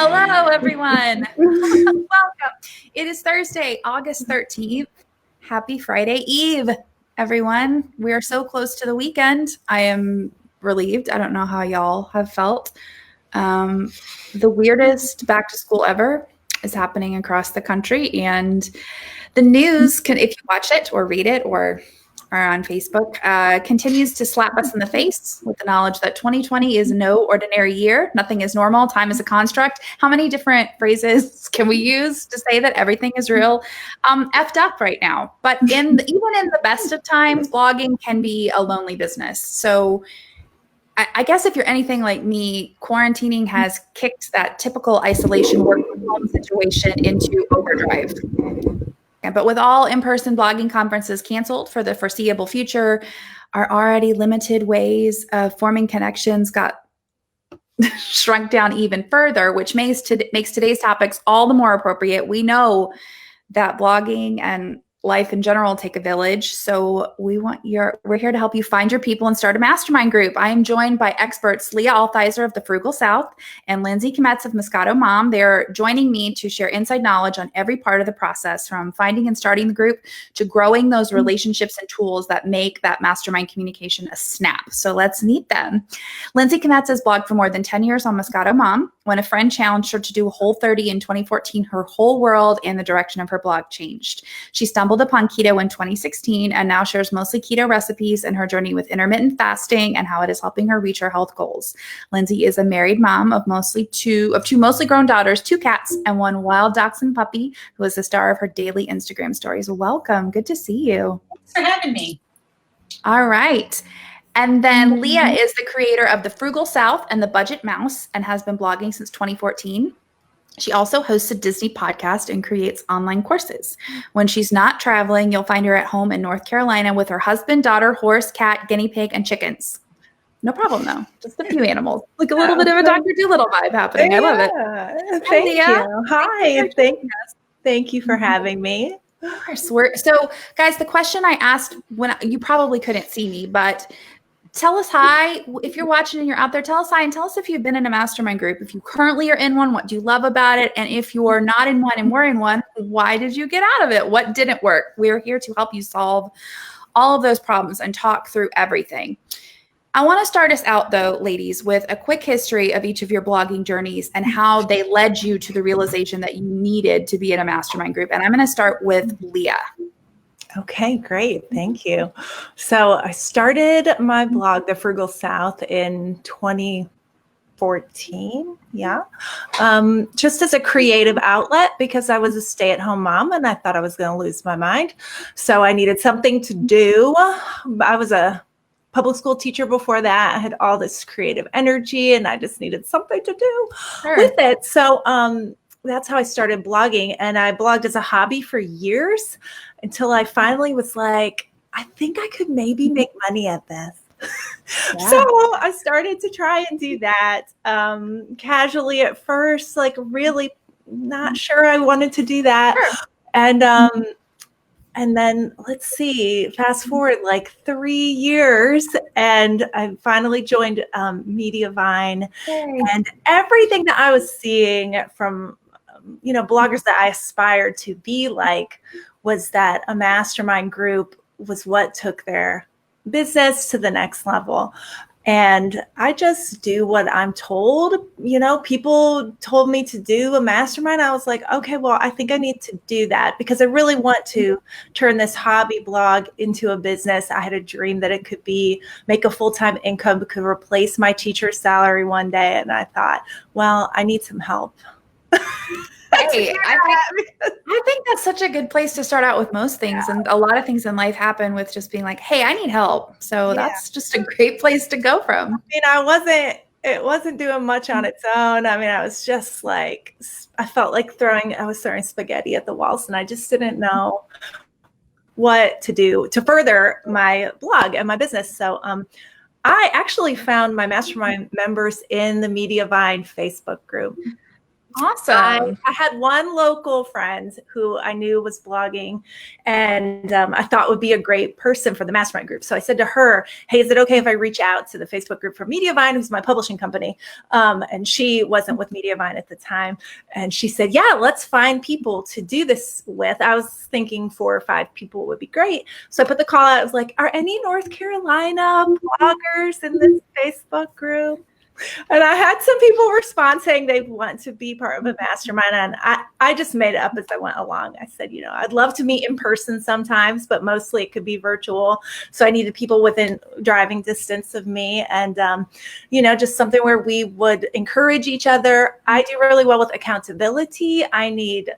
Hello, everyone. Welcome. It is Thursday, August 13th. Happy Friday Eve, everyone. We are so close to the weekend. I am relieved. I don't know how y'all have felt. The weirdest back to school ever is happening across the country, and the news can, if you watch it or read it or are on Facebook, continues to slap us in the face with the knowledge that 2020 is no ordinary year. Nothing is normal. Time is a construct. How many different phrases can we use to say that everything is real effed up right now? But even in the best of times, blogging can be a lonely business. So I guess if you're anything like me, quarantining has kicked that typical isolation work from home situation into overdrive. But with all in-person blogging conferences canceled for the foreseeable future, our already limited ways of forming connections got shrunk down even further, which makes today's topics all the more appropriate. We know that blogging and life in general take a village. So we're here to help you find your people and start a mastermind group. I am joined by experts Leah Althiser of the Frugal South and Lynsey Kmetz of Moscato Mom. They're joining me to share inside knowledge on every part of the process, from finding and starting the group to growing those relationships and tools that make that mastermind communication a snap. So let's meet them. Lynsey Kmetz has blogged for more than 10 years on Moscato Mom. When a friend challenged her to do Whole30 in 2014, her whole world and the direction of her blog changed. She stumbled upon keto in 2016 and now shares mostly keto recipes and her journey with intermittent fasting and how it is helping her reach her health goals. Lynsey is a married mom of two mostly grown daughters, 2 cats, and 1 wild dachshund puppy who is the star of her daily Instagram stories. Welcome. Good to see you. Thanks for having me. All right. And then Leah is the creator of the Frugal South and the Budget Mouse and has been blogging since 2014. She also hosts a Disney podcast and creates online courses. When she's not traveling, you'll find her at home in North Carolina with her husband, daughter, horse, cat, guinea pig, and chickens. No problem, though. Just a few animals. Like a little bit of a Dr. Dolittle vibe happening. I love it. Thank you. Hi. Thank you for having me. Of course. So, guys, the question I asked when you probably couldn't see me, but tell us hi. If you're watching and you're out there, tell us hi and tell us if you've been in a mastermind group. If you currently are in one, what do you love about it? And if you are not in one and were in one, why did you get out of it? What didn't work? We're here to help you solve all of those problems and talk through everything. I want to start us out, though, ladies, with a quick history of each of your blogging journeys and how they led you to the realization that you needed to be in a mastermind group. And I'm going to start with Leah. Okay, great. Thank you. So I started my blog, The Frugal South, in 2014. Yeah. Just as a creative outlet because I was a stay-at-home mom and I thought I was going to lose my mind. So I needed something to do. I was a public school teacher before that. I had all this creative energy and I just needed something to do with it. So that's how I started blogging. And I blogged as a hobby for years until I finally was like, I think I could maybe make money at this. Yeah. So I started to try and do that casually at first, like really not sure I wanted to do that. Sure. And then let's see, fast forward like 3 years and I finally joined Mediavine. And everything that I was seeing from bloggers that I aspired to be like was that a mastermind group was what took their business to the next level. And I just do what I'm told. People told me to do a mastermind. I was like, okay, well, I think I need to do that because I really want to turn this hobby blog into a business. I had a dream that it could make a full-time income, could replace my teacher's salary one day. And I thought, well, I need some help. Hey, I think that's such a good place to start out with most things. Yeah. And a lot of things in life happen with just being like, hey, I need help. So that's just a great place to go from. It wasn't doing much on its own. I mean, I was just like, I felt like I was throwing spaghetti at the walls and I just didn't know what to do to further my blog and my business. So I actually found my mastermind members in the Mediavine Facebook group. Awesome. I had one local friend who I knew was blogging, and I thought would be a great person for the mastermind group. So I said to her, hey, is it okay if I reach out to the Facebook group for Mediavine, who's my publishing company? And she wasn't with Mediavine at the time. And she said, yeah, let's find people to do this with. I was thinking 4 or 5 people would be great. So I put the call out. I was like, are any North Carolina bloggers in this Facebook group? And I had some people respond saying they want to be part of a mastermind. And I just made it up as I went along. I said, I'd love to meet in person sometimes, but mostly it could be virtual. So I needed people within driving distance of me, and, just something where we would encourage each other. I do really well with accountability. I need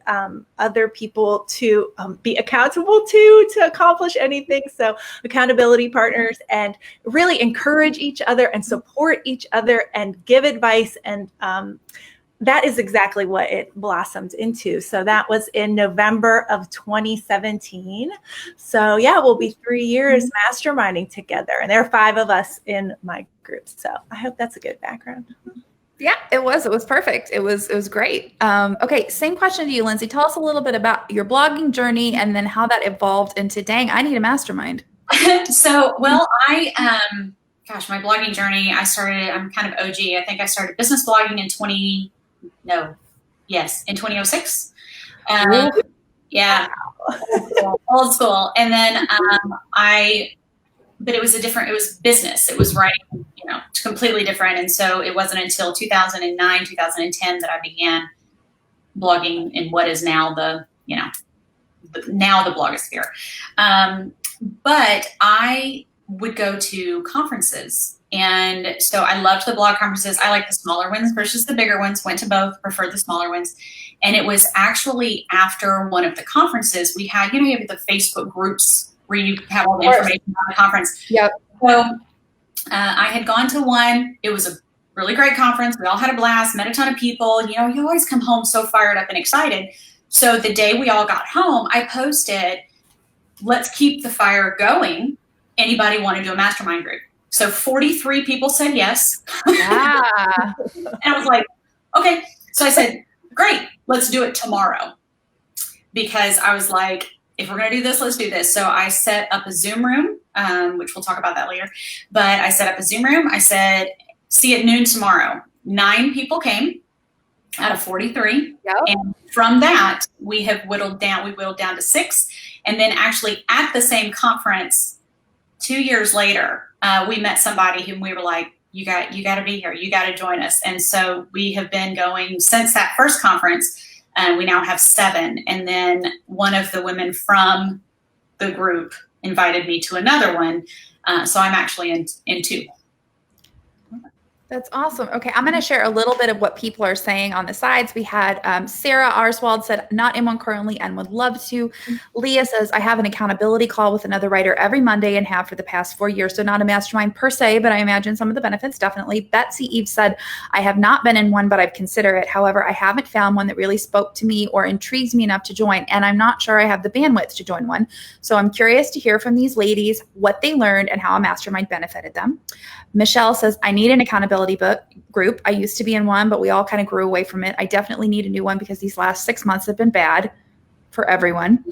other people to be accountable to accomplish anything. So accountability partners, and really encourage each other and support each other and give advice. And that is exactly what it blossomed into. So that was in November of 2017. So yeah, we'll be 3 years masterminding together. And there are 5 of us in my group. So I hope that's a good background. Yeah, it was. It was perfect. It was great. Okay, same question to you, Lynsey. Tell us a little bit about your blogging journey and then how that evolved into, dang, I need a mastermind. So, my blogging journey, I'm kind of OG. I think I started business blogging in 2006. Yeah, old school. And then but it was it was business. It was writing, completely different. And so it wasn't until 2009, 2010 that I began blogging in what is now the blogosphere. But I would go to conferences. And so I loved the blog conferences. I like the smaller ones versus the bigger ones, went to both, preferred the smaller ones. And it was actually after one of the conferences we had, you have the Facebook groups where you have all the information on the conference. Yep. So I had gone to one. It was a really great conference. We all had a blast, met a ton of people. You always come home so fired up and excited. So the day we all got home, I posted, let's keep the fire going. Anybody want to do a mastermind group? So 43 people said yes. Yeah. And I was like, okay. So I said, great, let's do it tomorrow. Because I was like, if we're going to do this, let's do this. So I set up a Zoom room, which we'll talk about that later. But I set up a Zoom room. I said, see you at noon tomorrow. 9 people came out of 43. Yep. And from that, we whittled down to 6. And then actually at the same conference, 2 years later, we met somebody whom we were like, you got to be here. You got to join us. And so we have been going since that first conference. We now have 7. And then one of the women from the group invited me to another one. So I'm actually in 2. That's awesome. Okay, I'm going to share a little bit of what people are saying on the sides. We had Sarah Arswald said, not in one currently and would love to. Leah says, I have an accountability call with another writer every Monday and have for the past 4 years. So not a mastermind per se, but I imagine some of the benefits, definitely. Betsy Eve said, I have not been in one, but I've considered it. However, I haven't found one that really spoke to me or intrigues me enough to join. And I'm not sure I have the bandwidth to join one. So I'm curious to hear from these ladies what they learned and how a mastermind benefited them. Michelle says, I need an accountability group. I used to be in one, but we all kind of grew away from it. I definitely need a new one because these last 6 months have been bad for everyone.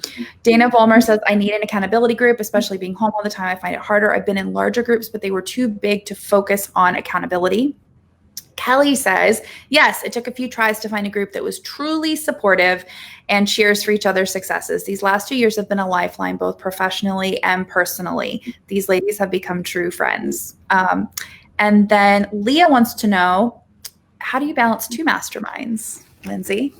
Dana Vollmer says, I need an accountability group, especially being home all the time. I find it harder. I've been in larger groups, but they were too big to focus on accountability. Kelly says, yes, it took a few tries to find a group that was truly supportive and cheers for each other's successes. These last 2 years have been a lifeline, both professionally and personally. These ladies have become true friends. And then Leah wants to know, how do you balance 2 masterminds, Lynsey?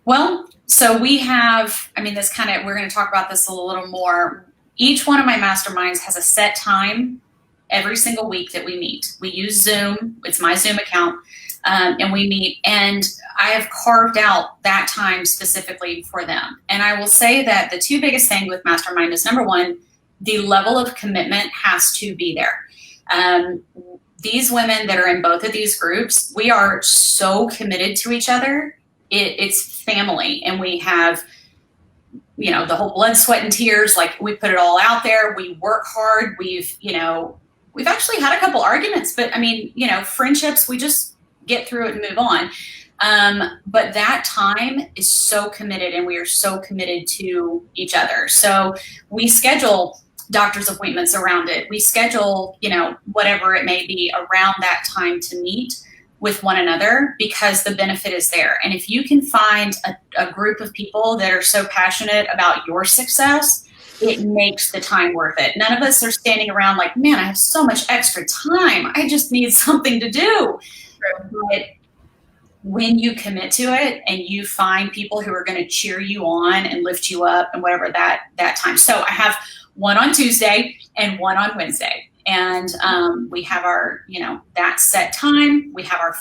Well, so we have, we're going to talk about this a little more. Each one of my masterminds has a set time every single week that we meet. We use Zoom. It's my Zoom account. And we meet, and I have carved out that time specifically for them. And I will say that the 2 biggest things with Mastermind is, number one, the level of commitment has to be there. These women that are in both of these groups, we are so committed to each other. It's family, and we have, the whole blood, sweat, and tears. Like, we put it all out there. We work hard. We've actually had a couple arguments, but friendships, get through it and move on. But that time is so committed, and we are so committed to each other. So we schedule doctor's appointments around it. We schedule, whatever it may be around that time to meet with one another, because the benefit is there. And if you can find a group of people that are so passionate about your success, it makes the time worth it. None of us are standing around like, man, I have so much extra time. I just need something to do. But when you commit to it and you find people who are going to cheer you on and lift you up and whatever that time. So I have one on Tuesday and one on Wednesday. And we have our, that set time. We have our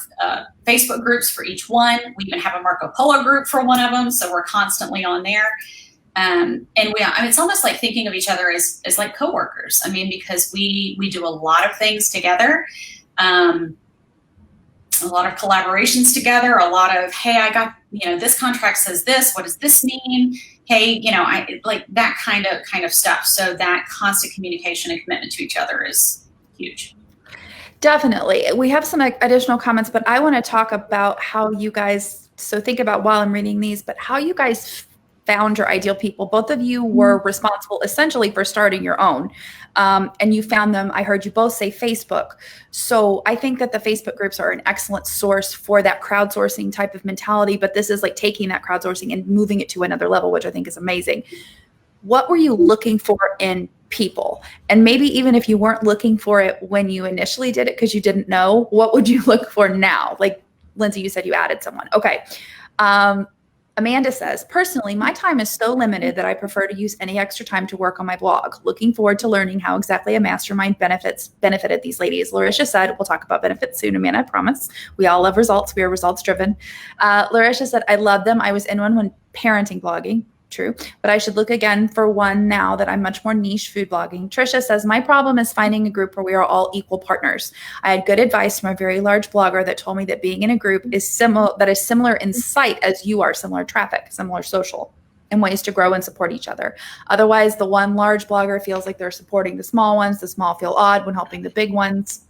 Facebook groups for each one. We even have a Marco Polo group for one of them. So we're constantly on there. And it's almost like thinking of each other as like coworkers. I mean, because we do a lot of things together. A lot of collaborations together, a lot of, hey, I got, this contract says this, what does this mean? Hey, I like that kind of stuff. So that constant communication and commitment to each other is huge. Definitely. We have some additional comments, but I want to talk about how you guys, so think about while I'm reading these, but how you guys found your ideal people. Both of you were responsible essentially for starting your own. And you found them, I heard you both say Facebook. So I think that the Facebook groups are an excellent source for that crowdsourcing type of mentality, but this is like taking that crowdsourcing and moving it to another level, which I think is amazing. What were you looking for in people? And maybe even if you weren't looking for it when you initially did it because you didn't know, what would you look for now? Like Lynsey, you said you added someone. Okay. Amanda says, personally, my time is so limited that I prefer to use any extra time to work on my blog. Looking forward to learning how exactly a mastermind benefited these ladies. Larisha said, we'll talk about benefits soon, Amanda, I promise. We all love results. We are results driven. Larisha said, I love them. I was in one when parenting blogging. True, but I should look again for one now that I'm much more niche food blogging. Trisha says, my problem is finding a group where we are all equal partners. I had good advice from a very large blogger that told me that being in a group is similar in sight as you are, similar traffic, similar social, and ways to grow and support each other. Otherwise, the one large blogger feels like they're supporting the small ones. The small feel odd when helping the big ones.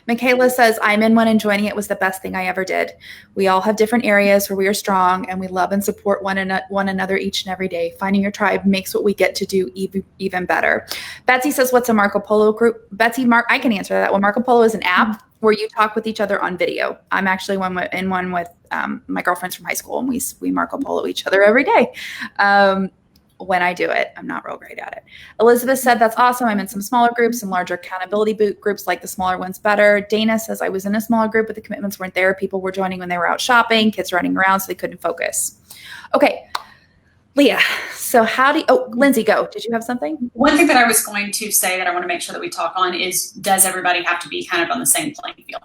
Michaela says, I'm in one and joining it was the best thing I ever did. We all have different areas where we are strong and we love and support one another each and every day. Finding your tribe makes what we get to do even better. Betsy says, what's a Marco Polo group? Betsy, I can answer that one. Marco Polo is an app where you talk with each other on video. I'm actually in one with my girlfriends from high school, and we Marco Polo each other every day. When I do it, I'm not real great at it. Elizabeth said, that's awesome. I'm in some smaller groups, some larger accountability groups, like the smaller ones better. Dana says, I was in a smaller group, but the commitments weren't there. People were joining when they were out shopping, kids running around, so they couldn't focus. Okay, Leah, so Lynsey, go. Did you have something? One thing that I was going to say that I want to make sure that we talk on is, does everybody have to be kind of on the same playing field?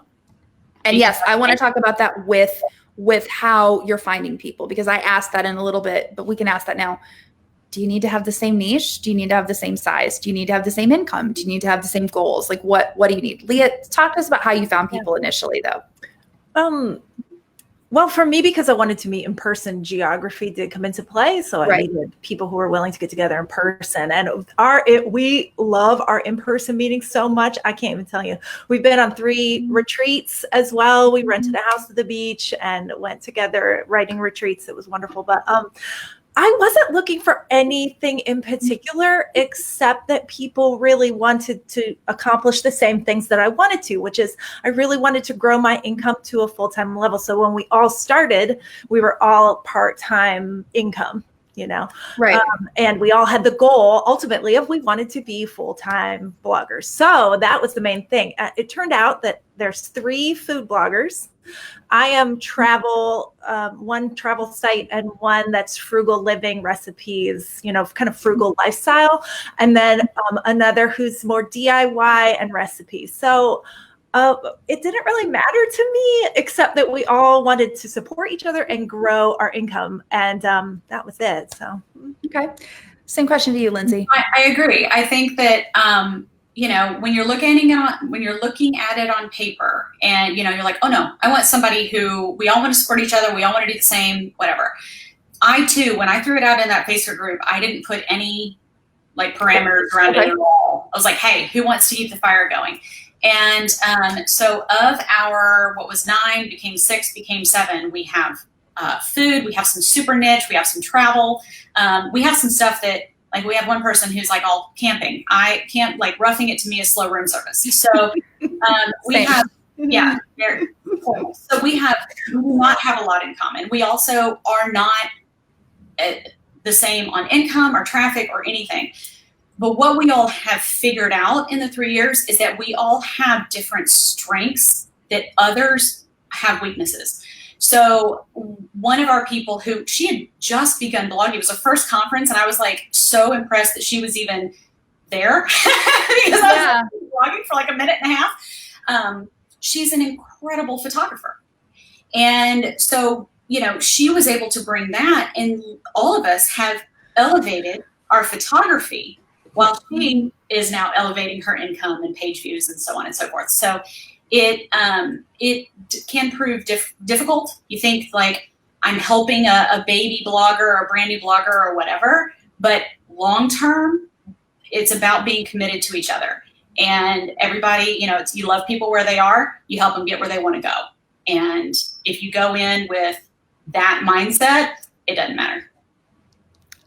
And yes, I want to talk about that with how you're finding people, because I asked that in a little bit, but we can ask that now. Do you need to have the same niche? Do you need to have the same size? Do you need to have the same income? Do you need to have the same goals? Like what do you need? Leah, talk to us about how you found people initially though. Well, for me, because I wanted to meet in person, geography did come into play. So I needed people who were willing to get together in person. And we love our in-person meetings so much. I can't even tell you. We've been on 3 retreats as well. We rented a house at the beach and went together writing retreats. It was wonderful. But I wasn't looking for anything in particular, except that people really wanted to accomplish the same things that I wanted to, which is I really wanted to grow my income to a full-time level. So when we all started, we were all part-time income, right. And we all had the goal ultimately of we wanted to be full-time bloggers. So that was the main thing. It turned out that there's 3 food bloggers. I am one travel site and one that's frugal living recipes, kind of frugal lifestyle. And then another who's more DIY and recipes. So it didn't really matter to me, except that we all wanted to support each other and grow our income. And that was it. So, okay. Same question to you, Lynsey. I agree. I think that, when you're looking at it on paper and, you're like, oh no, I want somebody who we all want to support each other. We all want to do the same, whatever. I too, when I threw it out in that Facebook group, I didn't put any parameters around it at all. I was like, hey, who wants to keep the fire going? And so of our, what was 9 became 6, became 7, we have food, we have some super niche, we have some travel. We have some stuff that, like, we have one person who's like all camping. I can't, like, roughing it to me is slow room service. So we have, yeah. So we do not have a lot in common. We also are not the same on income or traffic or anything. But what we all have figured out in the 3 years is that we all have different strengths that others have weaknesses. So one of our people who, she had just begun blogging, it was her first conference, and I was like so impressed that she was even there because I was blogging for like a minute and a half. She's an incredible photographer. And so, you know, she was able to bring that, and all of us have elevated our photography while she is now elevating her income and page views and so on and so forth. So it can prove difficult. You think like I'm helping a baby blogger or a brand new blogger or whatever, but long term, it's about being committed to each other. And everybody, you know, you love people where they are, you help them get where they want to go. And if you go in with that mindset, it doesn't matter.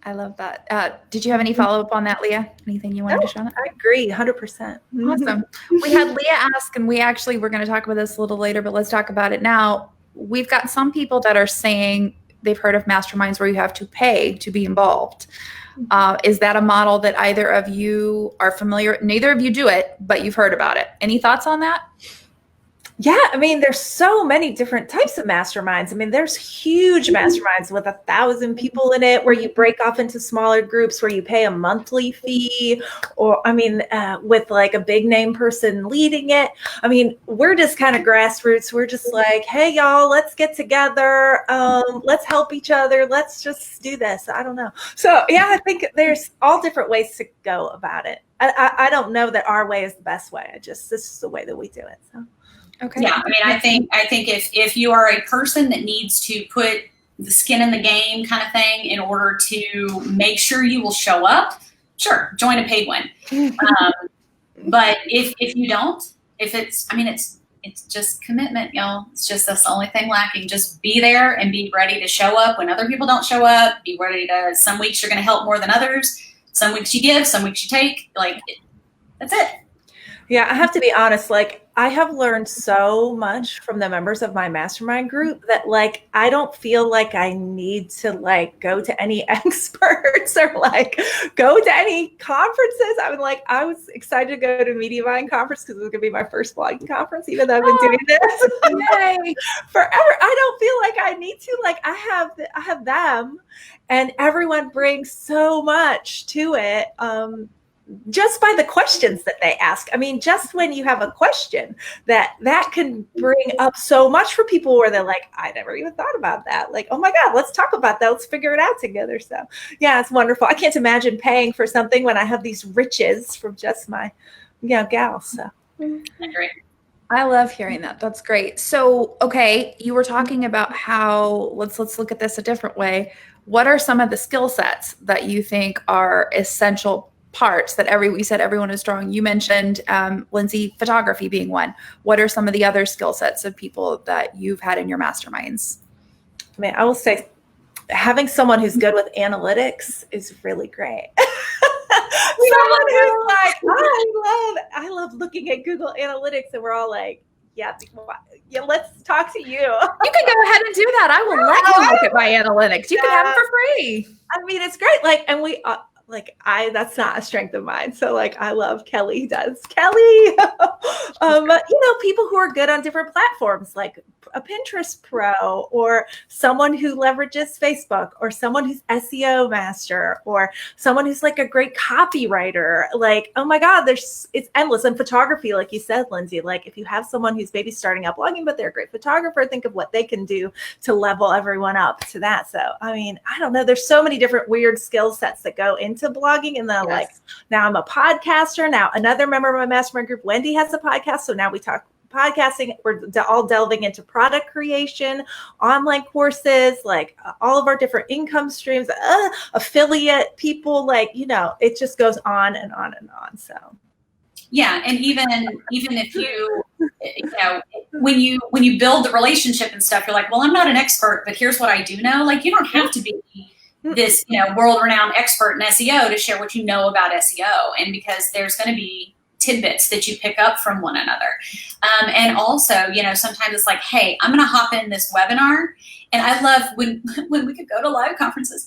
I love that. Did you have any follow-up on that, Leah? Anything you wanted to show? I agree, 100%. Awesome. We had Leah ask, and we're going to talk about this a little later, but let's talk about it now. We've got some people that are saying they've heard of masterminds where you have to pay to be involved. Is that a model that either of you are familiar? Neither of you do it, but you've heard about it. Any thoughts on that? Yeah, I mean, there's so many different types of masterminds. I mean, there's huge masterminds with 1,000 people in it where you break off into smaller groups where you pay a monthly fee, or, I mean, with like a big name person leading it. I mean, we're just kind of grassroots. We're just like, hey, y'all, let's get together. Let's help each other. Let's just do this. I don't know. So, yeah, I think there's all different ways to go about it. I don't know that our way is the best way. This is the way that we do it. So. Okay. Yeah, I mean, I think if you are a person that needs to put the skin in the game kind of thing in order to make sure you will show up, sure, join a paid one. But if you don't, if it's, I mean, it's just commitment, y'all. It's just, that's the only thing lacking. Just be there and be ready to show up when other people don't show up. Be ready to, some weeks you're going to help more than others. Some weeks you give, some weeks you take. Like, that's it. Yeah, I have to be honest, like, I have learned so much from the members of my mastermind group that, like, I don't feel like I need to, like, go to any experts or, like, go to any conferences. I was excited to go to Mediavine conference because it was going to be my first blogging conference, even though I've been doing this forever. I don't feel like I need to. Like, I have them, and everyone brings so much to it. Just by the questions that they ask. I mean, just when you have a question that can bring up so much for people where they're like, I never even thought about that. Like, oh my God, let's talk about that. Let's figure it out together. So yeah, it's wonderful. I can't imagine paying for something when I have these riches from just my, gals. So great. I love hearing that. That's great. So, okay, you were talking about how, let's look at this a different way. What are some of the skill sets that you think are essential parts that we said everyone is strong? You mentioned Lynsey, photography being one. What are some of the other skill sets of people that you've had in your masterminds? I mean, I will say having someone who's good with analytics is really great. Someone who's like, I love looking at Google Analytics, and we're all like, yeah, let's talk to you. You can go ahead and do that. I will let you look at my analytics. You can have them for free. I mean, it's great. Like, and we that's not a strength of mine. So like, I love Kelly does. Kelly, people who are good on different platforms, like a Pinterest pro, or someone who leverages Facebook, or someone who's SEO master, or someone who's like a great copywriter. Like, oh my God, it's endless. And photography, like you said, Lynsey, like if you have someone who's maybe starting out blogging, but they're a great photographer, think of what they can do to level everyone up to that. So, I mean, I don't know. There's so many different weird skill sets that go into blogging. And then like, now I'm a podcaster. Now another member of my mastermind group, Wendy, has a podcast. So now we talk podcasting. We're all delving into product creation, online courses, like all of our different income streams, affiliate people, like, it just goes on and on and on. So Yeah, and even if you know, when you build the relationship and stuff, you're like, well, I'm not an expert, but here's what I do know. Like, you don't have to be this, world-renowned expert in SEO to share what you know about SEO, and because there's going to be tidbits that you pick up from one another. And also, sometimes it's like, hey, I'm going to hop in this webinar. And I love when we could go to live conferences,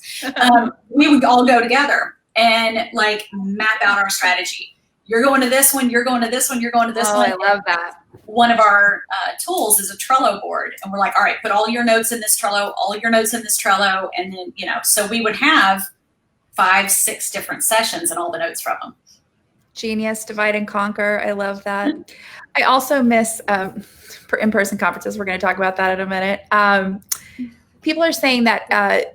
we would all go together and like map out our strategy. You're going to this one, you're going to this one, you're going to this one. I love that. One of our tools is a Trello board. And we're like, all right, put all your notes in this Trello, all your notes in this Trello. And then, so we would have 5-6 different sessions and all the notes from them. Genius, divide and conquer. I love that. I also miss for in-person conferences. We're going to talk about that in a minute. People are saying that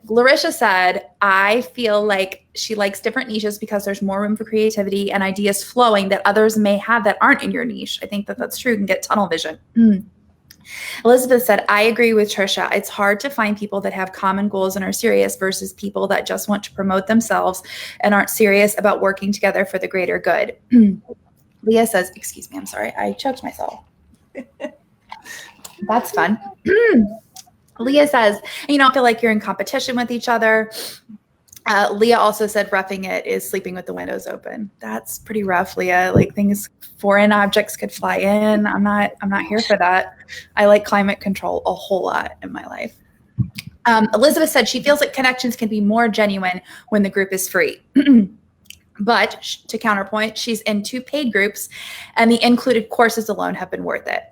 Larisha said, I feel like she likes different niches because there's more room for creativity and ideas flowing that others may have that aren't in your niche. I think that that's true. You can get tunnel vision. Elizabeth said, I agree with Trisha. It's hard to find people that have common goals and are serious versus people that just want to promote themselves and aren't serious about working together for the greater good. Leah says, excuse me, I'm sorry. I choked myself. That's fun. Leah says, I feel like you're in competition with each other. Leah also said roughing it is sleeping with the windows open. That's pretty rough, Leah. Like foreign objects could fly in. I'm not here for that. I like climate control a whole lot in my life. Elizabeth said she feels like connections can be more genuine when the group is free. But to counterpoint, she's in 2 paid groups and the included courses alone have been worth it.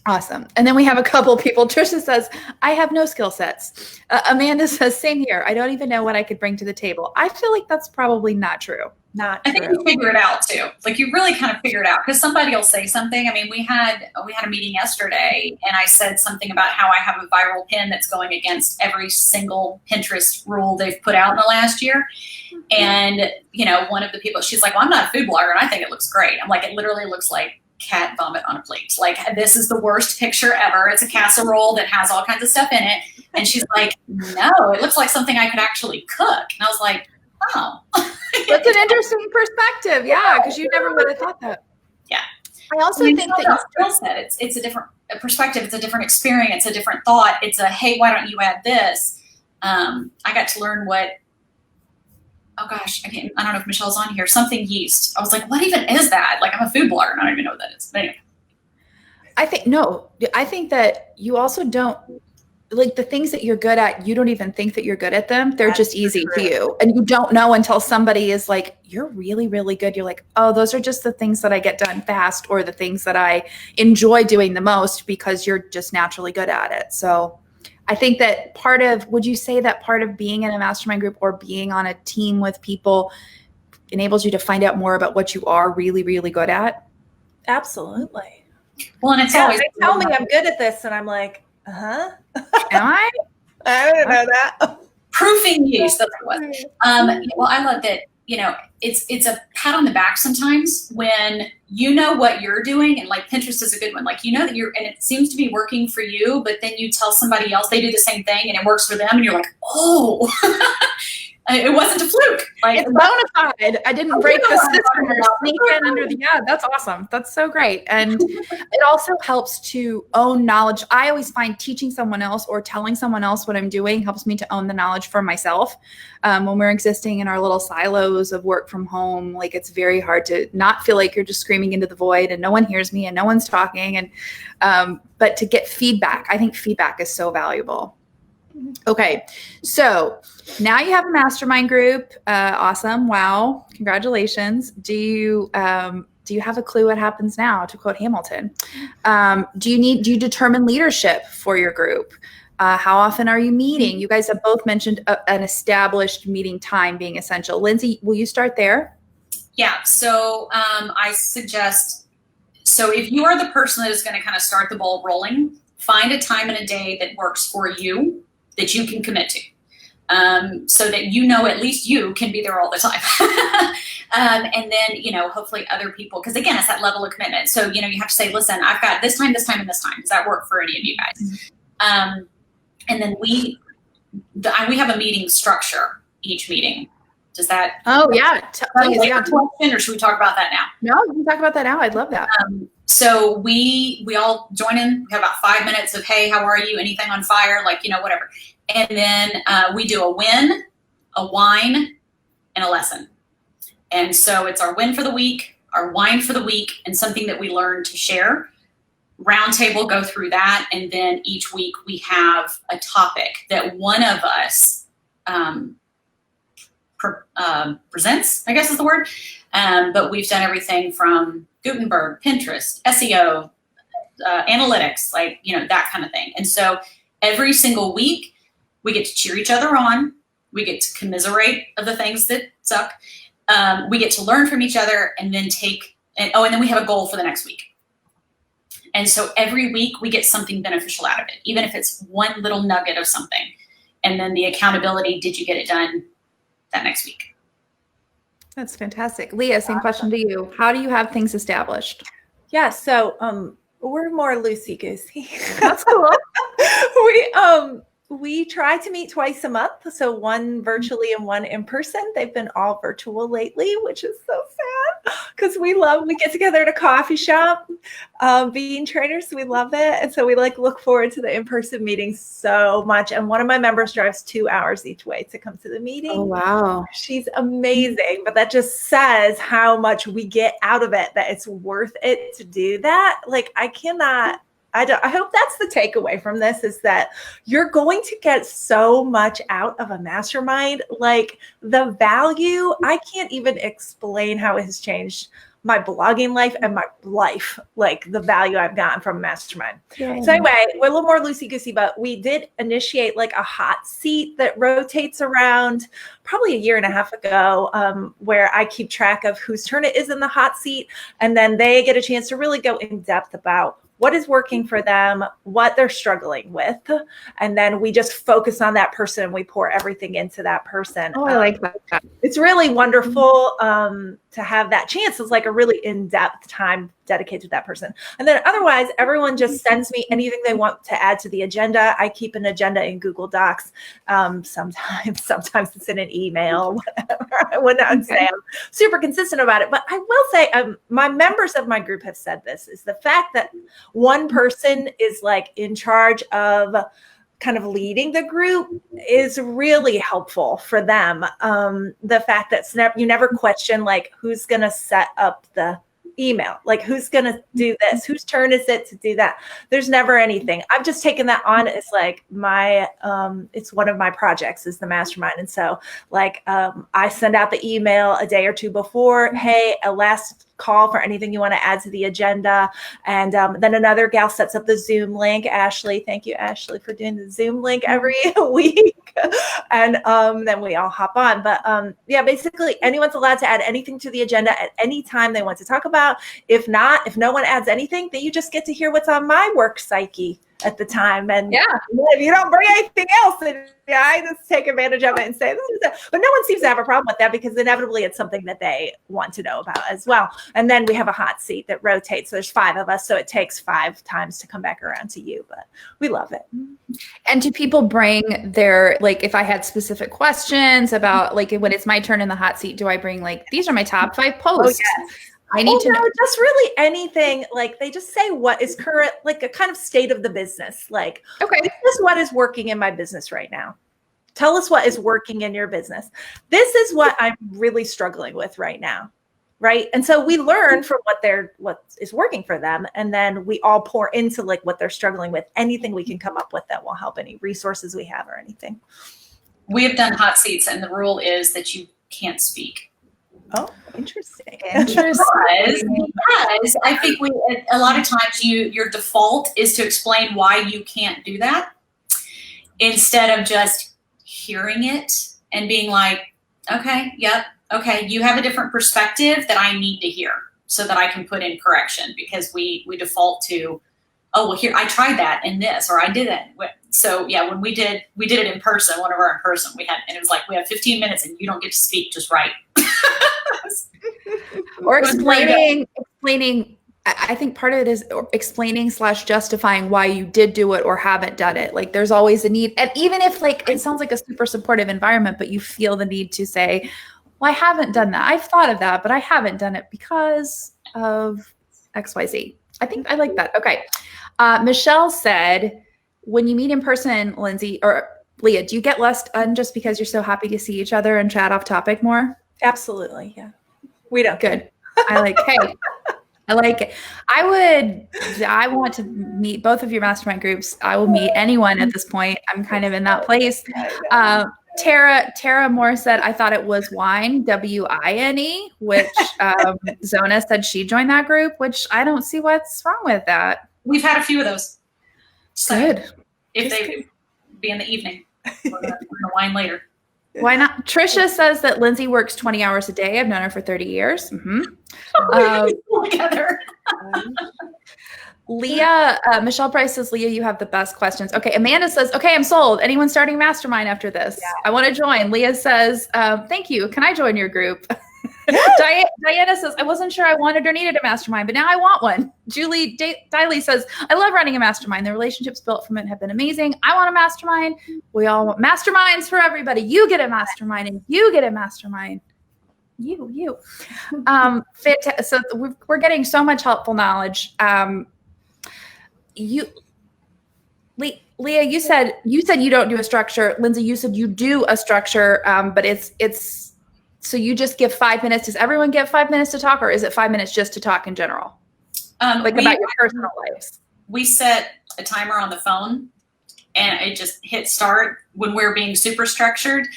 Awesome. And then we have a couple people. Trisha says, I have no skill sets. Amanda says, same here. I don't even know what I could bring to the table. I feel like that's probably not true. I think you figure it out too. Like you really kind of figure it out because somebody will say something. I mean, we had a meeting yesterday and I said something about how I have a viral pin that's going against every single Pinterest rule they've put out in the last year. And, one of the people, she's like, well, I'm not a food blogger and I think it looks great. I'm like, it literally looks like cat vomit on a plate. Like, this is the worst picture ever. It's a casserole that has all kinds of stuff in it. And she's like, no, it looks like something I could actually cook. And I was like, oh. That's an interesting perspective. Yeah, because you never would have thought that. Yeah. I also think that skill set, it's a different perspective. It's a different experience, a different thought. It's a, hey, why don't you add this? I got to learn oh gosh, I don't know if Michelle's on here, something yeast. I was like, what even is that? Like, I'm a food blogger and I don't even know what that is. But anyway. I think that you also don't, like the things that you're good at, you don't even think that you're good at them. They're just easy to you. And you don't know until somebody is like, you're really, really good. You're like, oh, those are just the things that I get done fast or the things that I enjoy doing the most because you're just naturally good at it. So I think that would you say that part of being in a mastermind group or being on a team with people enables you to find out more about what you are really, really good at? Absolutely. Well, and it's always, they tell me I'm good at this and I'm like, Am I? I didn't know that. Proofing yeast, that's what it was. Well, I love that, it's a pat on the back sometimes when you know what you're doing, and like Pinterest is a good one. Like, that and it seems to be working for you, but then you tell somebody else they do the same thing and it works for them and you're like, oh, it wasn't a fluke. Like, it's bona fide. I didn't break the system or sneak in under the, that's awesome. That's so great. And it also helps to own knowledge. I always find teaching someone else or telling someone else what I'm doing helps me to own the knowledge for myself. When we're existing in our little silos of work from home, like it's very hard to not feel like you're just screaming into the void and no one hears me and no one's talking. And, but to get feedback, I think feedback is so valuable. Okay, so now you have a mastermind group. Awesome! Wow, congratulations. Do you have a clue what happens now? To quote Hamilton, do you determine leadership for your group? How often are you meeting? You guys have both mentioned an established meeting time being essential. Lynsey, will you start there? Yeah. So I suggest. So if you are the person that is going to kind of start the ball rolling, find a time and a day that works for you, that you can commit to, so that at least you can be there all the time. And then, hopefully other people, because again, it's that level of commitment. So, you have to say, listen, I've got this time, and this time. Does that work for any of you guys? And then we have a meeting structure each meeting. Does that? Oh yeah. Please, yeah. Question, or should we talk about that now? No, we can talk about that now. I'd love that. So we all join in. We have about 5 minutes of, hey, how are you? Anything on fire? Like, whatever. And then we do a win, a wine, and a lesson. And so it's our win for the week, our wine for the week, and something that we learned to share. Roundtable, go through that. And then each week we have a topic that one of us presents, I guess is the word. But we've done everything from Gutenberg, Pinterest, SEO, analytics, like, that kind of thing. And so every single week we get to cheer each other on. We get to commiserate of the things that suck. We get to learn from each other and then and then we have a goal for the next week. And so every week we get something beneficial out of it, even if it's one little nugget of something. And then the accountability, did you get it done that next week? That's fantastic. Leah, same question to you. How do you have things established? Yeah, so we're more loosey-goosey. That's cool. We try to meet twice a month, so one virtually and one in person. They've been all virtual lately, which is so sad because we get together at a coffee shop, being trainers. We love it. And so we look forward to the in-person meetings so much. And one of my members drives 2 hours each way to come to the meeting. Oh, wow. She's amazing. But that just says how much we get out of it, that it's worth it to do that. I hope that's the takeaway from this, is that you're going to get so much out of a mastermind. Like, the value, I can't even explain how it has changed my blogging life and my life, like the value I've gotten from a mastermind. Yeah. So anyway, we're a little more loosey-goosey, but we did initiate a hot seat that rotates around probably a year and a half ago, where I keep track of whose turn it is in the hot seat. And then they get a chance to really go in depth about what is working for them, what they're struggling with. And then we just focus on that person and we pour everything into that person. Oh, I like that. It's really wonderful to have that chance. It's like a really in-depth time dedicated to that person. And then otherwise, everyone just sends me anything they want to add to the agenda. I keep an agenda in Google Docs. Sometimes it's in an email, whatever. I would not say I'm super consistent about it, but I will say my members of my group have said this, is the fact that one person is in charge of kind of leading the group is really helpful for them. The fact that you never question who's going to set up the email, who's going to do this, whose turn is it to do that. There's never anything. I've just taken that on as my it's one of my projects, is the mastermind. And so I send out the email a day or two before, hey, a last call for anything you want to add to the agenda. And then another gal sets up the Zoom link. Ashley, thank you, Ashley, for doing the Zoom link every week. And then we all hop on. But basically anyone's allowed to add anything to the agenda at any time they want to talk about. If no one adds anything, then you just get to hear what's on my work psyche at the time. And if you don't bring anything else, then I just take advantage of it and say, this is it. But no one seems to have a problem with that, because inevitably it's something that they want to know about as well. And then we have a hot seat that rotates. So there's 5 of us. So it takes 5 times to come back around to you, but we love it. And do people bring their, if I had specific questions about when it's my turn in the hot seat, do I bring these are my top 5 posts? Oh, yes. I need to know just really anything. They just say what is current, a kind of state of the business. Okay, this is what is working in my business right now. Tell us what is working in your business. This is what I'm really struggling with right now. Right. And so we learn from what is working for them. And then we all pour into what they're struggling with, anything we can come up with that will help, any resources we have or anything. We have done hot seats, and the rule is that you can't speak. Oh, interesting. Because I think a lot of times your default is to explain why you can't do that, instead of just hearing it and being like, okay, yep, okay, you have a different perspective that I need to hear so that I can put in correction, because we default to, oh, well, here, I tried that in this, or I did it. So when we did it in person, one of our in person, and it was we have 15 minutes and you don't get to speak, just write. Or explaining, I think part of it is explaining / justifying why you did do it or haven't done it. There's always a need. And even if it sounds like a super supportive environment, but you feel the need to say, well, I haven't done that. I've thought of that, but I haven't done it because of XYZ. I think I like that. Okay. Michelle said, when you meet in person, Lynsey or Leah, do you get less done just because you're so happy to see each other and chat off topic more? Absolutely. Yeah. We don't. Good. I like, hey, I like it. I want to meet both of your mastermind groups. I will meet anyone at this point. I'm kind of in that place. Tara Moore said, I thought it was wine, WINE, which Zona said she joined that group, which I don't see what's wrong with that. We've had a few of those. So good. If they be in the evening, we're gonna wine later. Why not? Trisha says that Lynsey works 20 hours a day. I've known her for 30 years. Together. Leah, Michelle Price says, Leah, you have the best questions. Okay. Amanda says, okay, I'm sold. Anyone starting Mastermind after this? Yeah. I want to join. Leah says, thank you. Can I join your group? Diana says, I wasn't sure I wanted or needed a mastermind, but now I want one. Julie Diley says, I love running a mastermind. The relationships built from it have been amazing. I want a mastermind. We all want masterminds for everybody. You get a mastermind and you get a mastermind. You. So we're getting so much helpful knowledge. Leah, you said you don't do a structure. Lynsey, you said you do a structure, but it's so you just give 5 minutes. Does everyone get 5 minutes to talk, or is it 5 minutes just to talk in general? About your personal lives. We set a timer on the phone, and it just hit start when we're being super structured.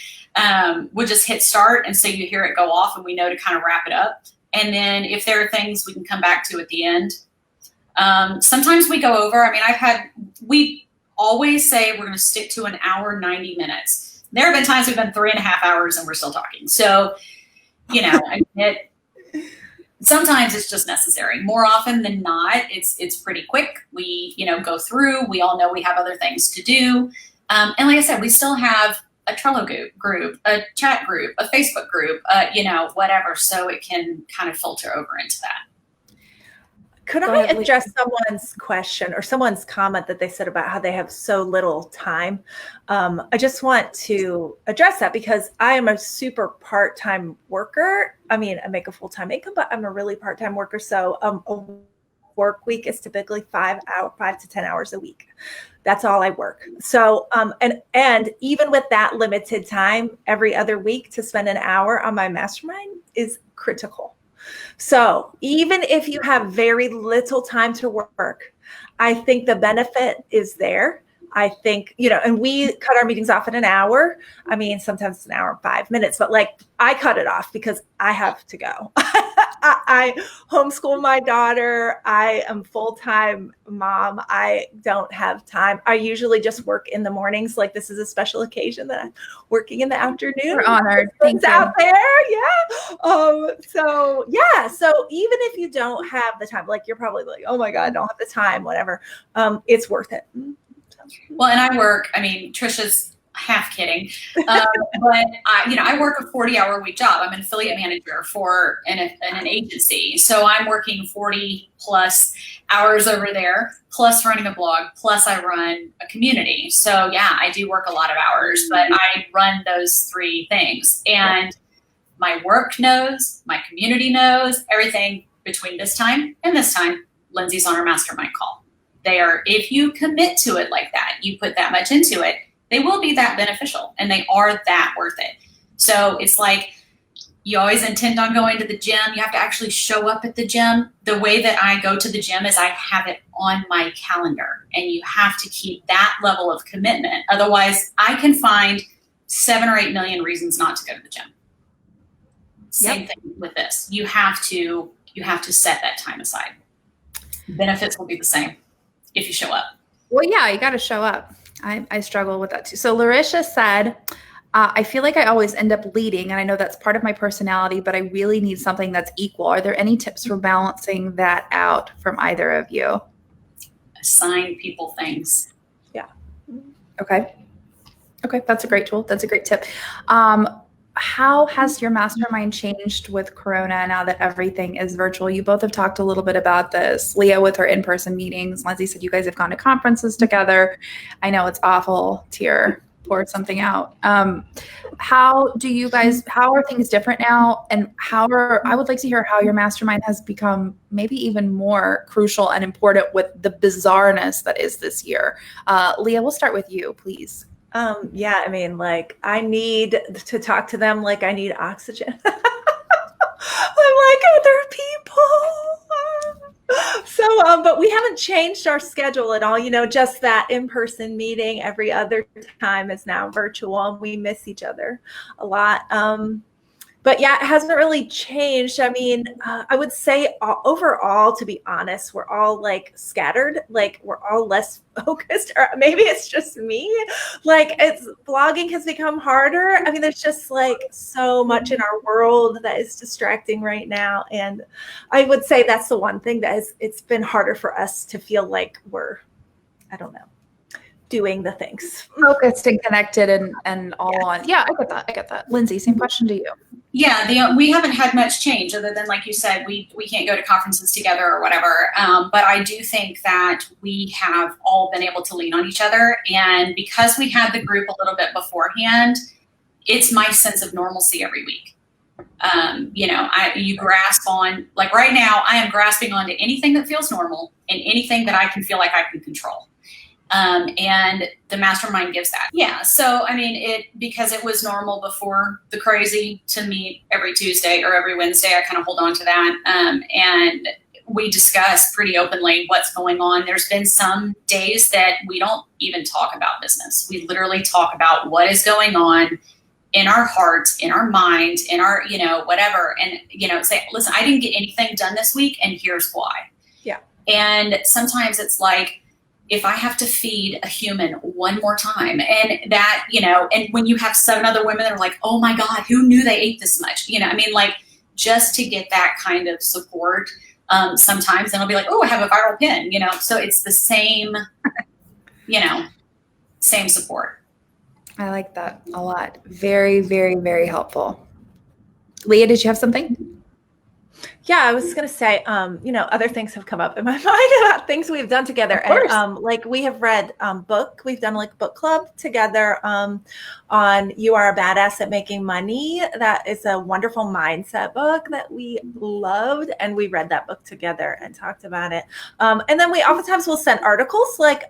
We'll just hit start, and so you hear it go off, and we know to kind of wrap it up. And then if there are things we can come back to at the end. Sometimes we go over. I mean, we always say we're going to stick to an hour, 90 minutes. There have been times we've been 3.5 hours and we're still talking. So, sometimes it's just necessary. More often than not, it's pretty quick. We, go through. We all know we have other things to do. And like I said, we still have a Trello group, a chat group, a Facebook group, whatever. So it can kind of filter over into that. Could I address someone's question or someone's comment that they said about how they have so little time? I just want to address that because I am a super part-time worker. I mean, I make a full-time income, but I'm a really part-time worker. So a work week is typically 5 to 10 hours a week. That's all I work. So, and even with that limited time every other week to spend an hour on my mastermind is critical. So even if you have very little time to work, I think the benefit is there. I think, and we cut our meetings off in an hour. I mean, sometimes it's an hour and 5 minutes, but I cut it off because I have to go. I homeschool my daughter. I am full-time mom. I don't have time. I usually just work in the mornings. Like this is a special occasion that I'm working in the afternoon. We're honored. Thanks out there. Yeah. So even if you don't have the time, you're probably like, oh my God, I don't have the time, whatever. It's worth it. Well, and I work, Trisha's half kidding, but I work a 40-hour week job. I'm an affiliate manager for an agency. So I'm working 40 plus hours over there, plus running a blog, plus I run a community. So yeah, I do work a lot of hours, but I run those three things. And my work knows, my community knows, everything between this time and this time, Lynsey's on our mastermind call. If you commit to it like that, you put that much into it, they will be that beneficial and they are that worth it. So it's like you always intend on going to the gym. You have to actually show up at the gym. The way that I go to the gym is I have it on my calendar, and you have to keep that level of commitment. Otherwise, I can find 7 or 8 million reasons not to go to the gym. Same thing with this. You have to set that time aside. Benefits will be the same if you show up. Well, yeah, you got to show up. I struggle with that too. So Larisha said, I feel like I always end up leading, and I know that's part of my personality, but I really need something that's equal. Are there any tips for balancing that out from either of you? Assign people things. Yeah. Okay. That's a great tool. That's a great tip. How has your mastermind changed with Corona now that everything is virtual? You both have talked a little bit about this. Leah with her in-person meetings. Lynsey said you guys have gone to conferences together. I know it's awful to your pour something out. How are things different now? And I would like to hear how your mastermind has become maybe even more crucial and important with the bizarreness that is this year. Leah, we'll start with you, please. Yeah, I mean, like, I need to talk to them like I need oxygen. I'm like other people. So, but we haven't changed our schedule at all. Just that in-person meeting every other time is now virtual, and we miss each other a lot. But yeah, it hasn't really changed. I mean, I would say overall, to be honest, we're all like scattered, like we're all less focused, or maybe it's just me. Like blogging has become harder. I mean, there's just like so much in our world that is distracting right now. And I would say that's the one thing it's been harder for us to feel like we're, I don't know, doing the things. Focused and connected and all on. Yeah, I get that. Lynsey, same question to you. Yeah, we haven't had much change other than, like you said, we can't go to conferences together or whatever. But I do think that we have all been able to lean on each other. And because we had the group a little bit beforehand, it's my sense of normalcy every week. You grasp on, like right now, I am grasping onto anything that feels normal and anything that I can feel like I can control. And the mastermind gives that. Yeah. So, I mean, because it was normal before the crazy to meet every Tuesday or every Wednesday, I kind of hold on to that. And we discuss pretty openly what's going on. There's been some days that we don't even talk about business. We literally talk about what is going on in our hearts, in our mind, in our, whatever. And, say, listen, I didn't get anything done this week, and here's why. Yeah. And sometimes it's like, if I have to feed a human one more time, and that, and when you have 7 other women that are like, oh my God, who knew they ate this much? Like just to get that kind of support, sometimes then I'll be like, oh, I have a viral pin, so it's the same, same support. I like that a lot. Very, very, very helpful. Leah, did you have something? Yeah, I was going to say, other things have come up in my mind about things we've done together. And like we have read we've done like book club together on You Are a Badass at Making Money. That is a wonderful mindset book that we loved. And we read that book together and talked about it. And then we oftentimes will send articles, like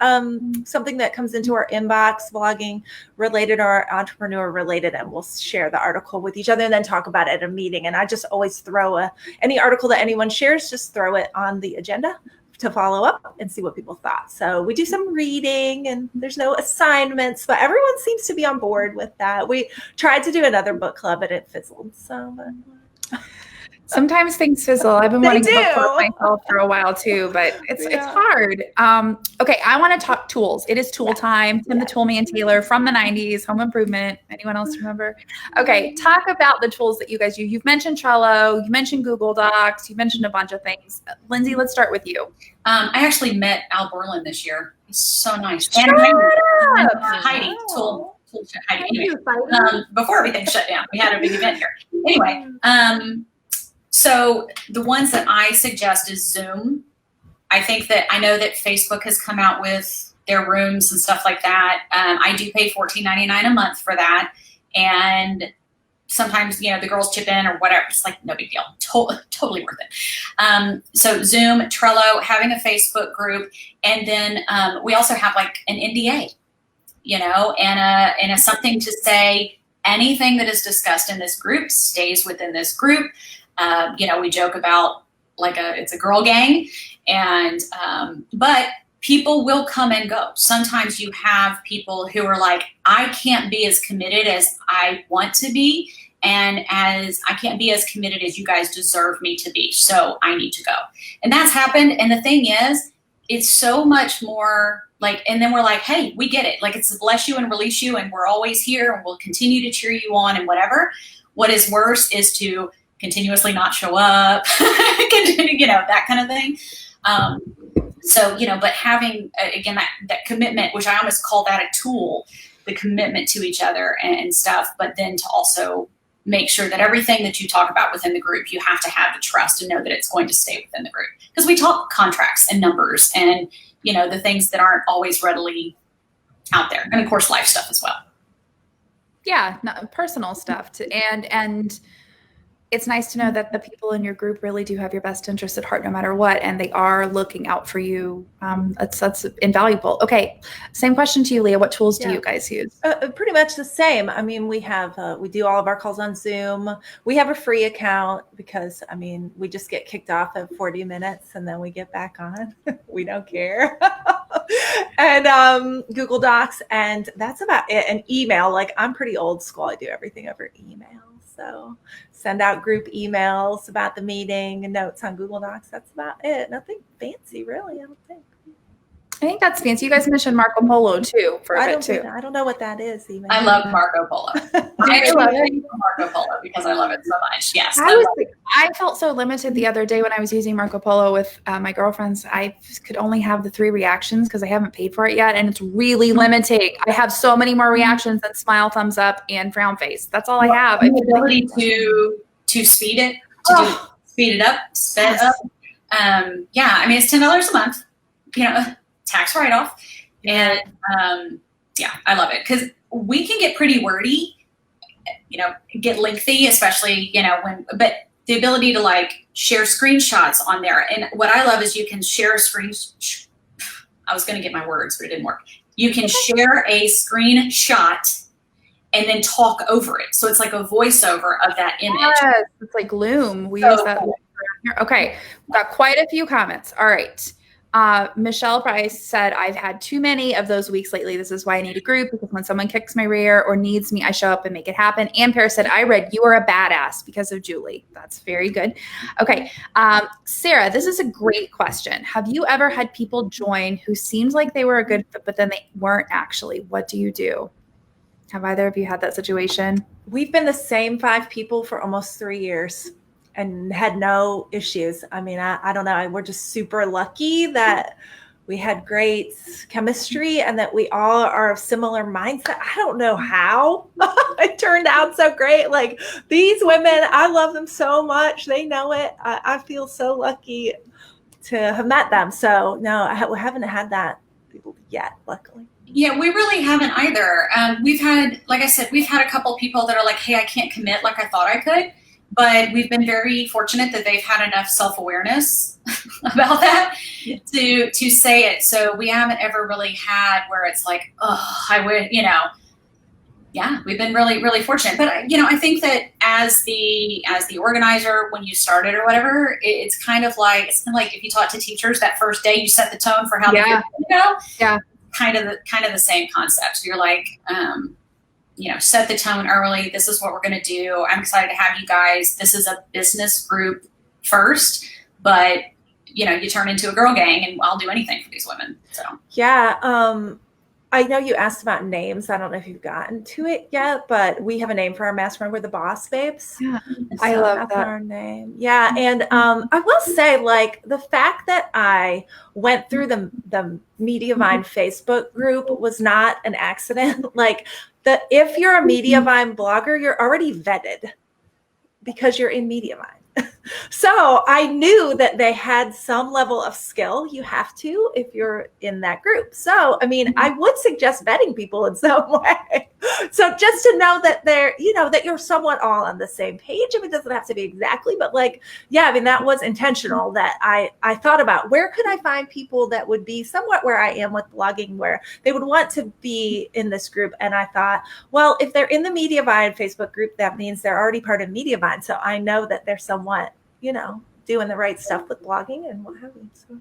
something that comes into our inbox, blogging related or entrepreneur related, and we'll share the article with each other and then talk about it at a meeting. And I just always throw any article that anyone shares, just throw it on the agenda to follow up and see what people thought. So we do some reading, and there's no assignments, but everyone seems to be on board with that. We tried to do another book club, and it fizzled. So sometimes things fizzle. I've been wanting to book club myself for a while too, but it's hard. Okay, I want to talk tools. It is tool time. Tim the Toolman Taylor from the 90s, Home Improvement. Anyone else remember? Okay, talk about the tools that you guys use. You've mentioned Trello, you mentioned Google Docs, you mentioned a bunch of things. Lynsey, let's start with you. I actually met Al Borland this year. He's so nice. And Heidi, tool Heidi. Anyway, before everything shut down, we had a big event here. Anyway, so the ones that I suggest is Zoom. I think that I know that Facebook has come out with their rooms and stuff like that. I do pay $14.99 a month for that. And sometimes, the girls chip in or whatever. It's like no big deal. Totally worth it. So Zoom, Trello, having a Facebook group. And then we also have like an NDA, and a something to say anything that is discussed in this group stays within this group. We joke about it's a girl gang, and but people will come and go. Sometimes you have people who are like, I can't be as committed as I want to be, and as I can't be as committed as you guys deserve me to be, so I need to go. And that's happened. And the thing is, it's so much more and then we're like, hey, we get it. Like, it's a bless you and release you, and we're always here, and we'll continue to cheer you on and whatever. What is worse is to continuously not show up, continue, that kind of thing. But having, again, that commitment, which I almost call that a tool, the commitment to each other and stuff, but then to also make sure that everything that you talk about within the group, you have to have the trust and know that it's going to stay within the group. Because we talk contracts and numbers and, the things that aren't always readily out there. And of course, life stuff as well. not personal stuff and it's nice to know that the people in your group really do have your best interest at heart no matter what, and they are looking out for you. That's invaluable. Okay, same question to you, Leah. What tools do you guys use? Pretty much the same. I mean, we do all of our calls on Zoom. We have a free account because, I mean, we just get kicked off at 40 minutes and then we get back on. We don't care. And Google Docs, and that's about it. And email, like I'm pretty old school. I do everything over email. So send out group emails about the meeting and notes on Google Docs. That's about it. Nothing fancy, really, I don't think. I think that's fancy. You guys mentioned Marco Polo too for a bit too. I don't know what that is even. I love Marco Polo. I love Marco Polo because I love it so much. Yes. I felt so limited the other day when I was using Marco Polo with my girlfriends. I could only have the 3 reactions because I haven't paid for it yet. And it's really limiting. I have so many more reactions than smile, thumbs up, and frown face. That's all I have. The ability to speed it, speed it up, sped up. I mean, it's $10 a month, tax write-off. And I love it because we can get pretty wordy, get lengthy, especially, but the ability to like share screenshots on there. And what I love is you can share a screen. I was going to get my words, but it didn't work. You can share a screenshot and then talk over it. So it's like a voiceover of that image. Yes, it's like Loom. We use that here. Okay, we've got quite a few comments. All right. Michelle Price said, I've had too many of those weeks lately. This is why I need a group, because when someone kicks my rear or needs me, I show up and make it happen. And Paris said, I read You Are a Badass because of Julie. That's very good. Okay. Sarah, this is a great question. Have you ever had people join who seemed like they were a good fit, but then they weren't actually? What do you do? Have either of you had that situation? We've been the same 5 people for almost 3 years. And had no issues. I mean, I don't know. We're just super lucky that we had great chemistry and that we all are of similar mindset. I don't know how it turned out so great. Like these women, I love them so much. They know it. I feel so lucky to have met them. So no, we haven't had that yet, luckily. Yeah, we really haven't either. We've had, like I said, we've had a couple people that are like, hey, I can't commit like I thought I could. But we've been very fortunate that they've had enough self-awareness about that to say it. So we haven't ever really had where it's like, oh, I would, we've been really, really fortunate. But, I think that as the organizer, when you started or whatever, it's kind of like if you taught to teachers that first day, you set the tone for how the year's going to go. Yeah. Kind of the same concept. You're like, set the tone early. This is what we're going to do. I'm excited to have you guys. This is a business group first, but you turn into a girl gang and I'll do anything for these women. So, yeah. I know you asked about names. I don't know if you've gotten to it yet, but we have a name for our mastermind. We're the Boss Babes. Yeah. So I love that. Our name. Yeah. And I will say, like, the fact that I went through the Mediavine Facebook group was not an accident. Like, if you're a Mediavine blogger, you're already vetted because you're in Mediavine. So I knew that they had some level of skill. You have to if you're in that group. So, I mean, I would suggest vetting people in some way. So just to know that they're, that you're somewhat all on the same page. I mean, it doesn't have to be exactly, but that was intentional that I thought about where could I find people that would be somewhat where I am with blogging, where they would want to be in this group. And I thought, well, if they're in the Mediavine Facebook group, that means they're already part of Mediavine. So I know that they're somewhat, doing the right stuff with blogging and what have you. So.